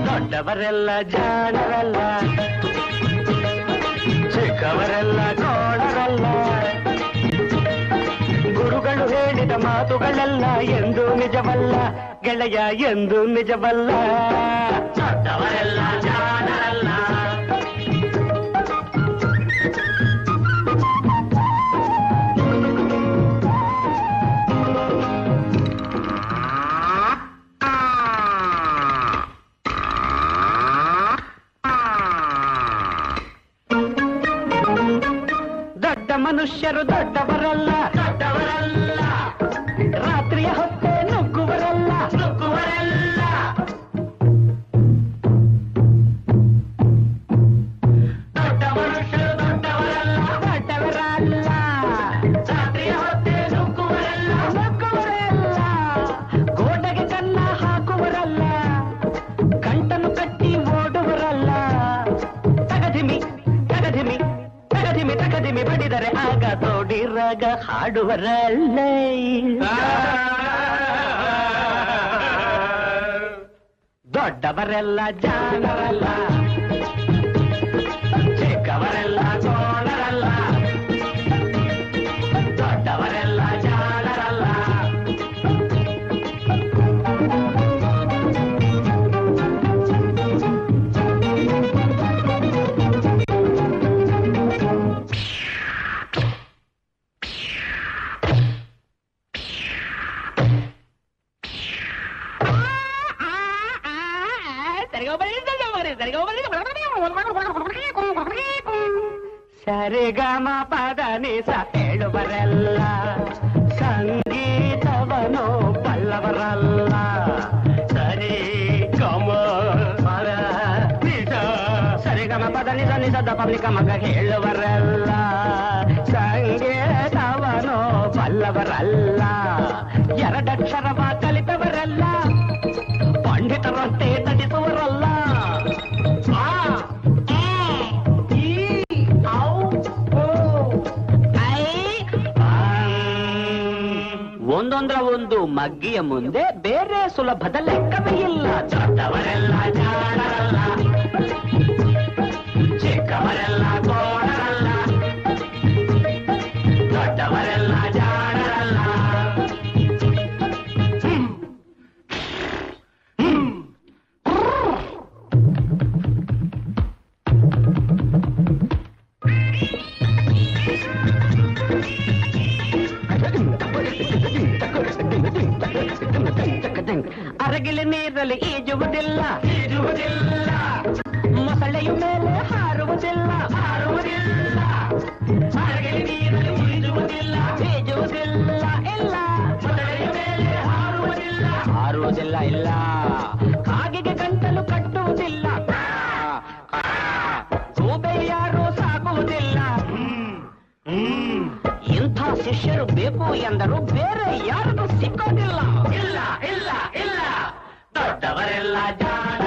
ದೊಡ್ಡವರೆಲ್ಲ ಜಾಣರಲ್ಲ, ಚಿಕ್ಕವರೆಲ್ಲ ಕೋಣರಲ್ಲ. ಗುರುಗಳು ಹೇಳಿದ ಮಾತುಗಳೆಲ್ಲ ಎಂದು ನಿಜವಲ್ಲ ಗೆಳೆಯ, ಎಂದು ನಿಜವಲ್ಲ. ದೊಡ್ಡವರೆಲ್ಲ ಜಾಣರಲ್ಲ. ದೊಡ್ಡ ಮನುಷ್ಯರು ದೊಡ್ಡವರಲ್ಲ, ದೊಡ್ಡವರಲ್ಲ. ರಾತ್ರಿಯ ಹೊತ್ತೆ ನುಗ್ಗುವರಲ್ಲ, ನುಗ್ಗುವರಲ್ಲ. ದೊಡ್ಡ ಮನುಷ್ಯರು ದೊಡ್ಡವರಲ್ಲ, ದೊಡ್ಡವರಲ್ಲ. ರಾತ್ರಿಯ ಹೊತ್ತೆ ನುಗ್ಗುವರಲ್ಲ, ನುಗ್ಗುವರಲ್ಲ. ಗೋಡೆಗೆ ಕನ್ನ ಹಾಕುವರಲ್ಲ, ಗಂಟನ್ನು ಕಟ್ಟಿ ಓಡುವರಲ್ಲ. ತಗದಿಮಿ ತಗದಿಮಿ ತಗದಿಮಿ ತಗದಿಮಿ ಬಡಿದರೆ ಆಗ ತೋಡಿರಾಗ ಹಾಡುವರಲ್ಲೇ. ದೊಡ್ಡವರೆಲ್ಲ ಜಾಣರಲ್ಲ, ಚಿಕ್ಕವರೆಲ್ಲ ಕೋಣರಲ್ಲ. ದೊಡ್ಡವರೆಲ್ಲ ಜಾಣರಲ್ಲ. ಸರಿಗಮ ಪದ ನಿಸ ಹೇಳುವರೆಲ್ಲ, ಸಂಗೀತವನು ಬಲ್ಲವರಲ್ಲ. ಸರಿ ಗಮ ಪದ ನಿಸ, ಸರಿಗಮ ಪದ ನಿಸ ನಿಸದ ಪಬ್ಲಿಕ ಮಗ ಹೇಳುವರಲ್ಲ, ಸಂಗೀತವನು ಬಲ್ಲವರಲ್ಲ. ಎರಡಕ್ಷರವ ಕಲಿತವರಲ್ಲ, ಪಂಡಿತರಂತೆ ತಡಿಸುವರಲ್ಲ. ಒಂದೊಂದರ ಒಂದು ಮಗ್ಗಿಯ ಮುಂದೆ ಬೇರೆ ಸುಲಭದ ಲೆಕ್ಕವೇ ಇಲ್ಲ. ದೊಡ್ಡವರೆಲ್ಲ ಜಾಣರಲ್ಲ, ಚಿಕ್ಕವರೆಲ್ಲ ಕೋಣರಲ್ಲ. ದೊಡ್ಡವರೆಲ್ಲ ಜಾಣರಲ್ಲ. ಅರಗಿಲೆ ನೀರಲ್ಲಿ ಈಜುವುದಿಲ್ಲ, ಈಜುವುದಿಲ್ಲ. ಮೊಸಳೆಯ ಮೇಲೆ ಹಾರುವುದಿಲ್ಲ, ಹಾರುವುದಿಲ್ಲ. ಅರಗಿಲೆ ನೀರಲ್ಲಿ ಈಜುವುದಿಲ್ಲ, ಈಜುವುದಿಲ್ಲ. ಇಲ್ಲ, ಮೊಸಳೆಯ ಮೇಲೆ ಹಾರುವುದಿಲ್ಲ, ಹಾರುವುದಿಲ್ಲ. ಇಲ್ಲ, ಕಾಗೆಗೆ ಗಂಟಲು ಕಟ್ಟುವುದಿಲ್ಲ, ಗೂಬೆ ಯಾರು ಸಾಕುವುದಿಲ್ಲ. ಇಂಥ ಶಿಷ್ಯರು ಬೇಕು ಎಂದರು ಬೇರೆ ಯಾರಿಗೂ ಸಿಕ್ಕೋದಿಲ್ಲ. ಇಲ್ಲ ಇಲ್ಲ ಇಲ್ಲ, ದೊಡ್ಡವರೆಲ್ಲ ಜಾಣ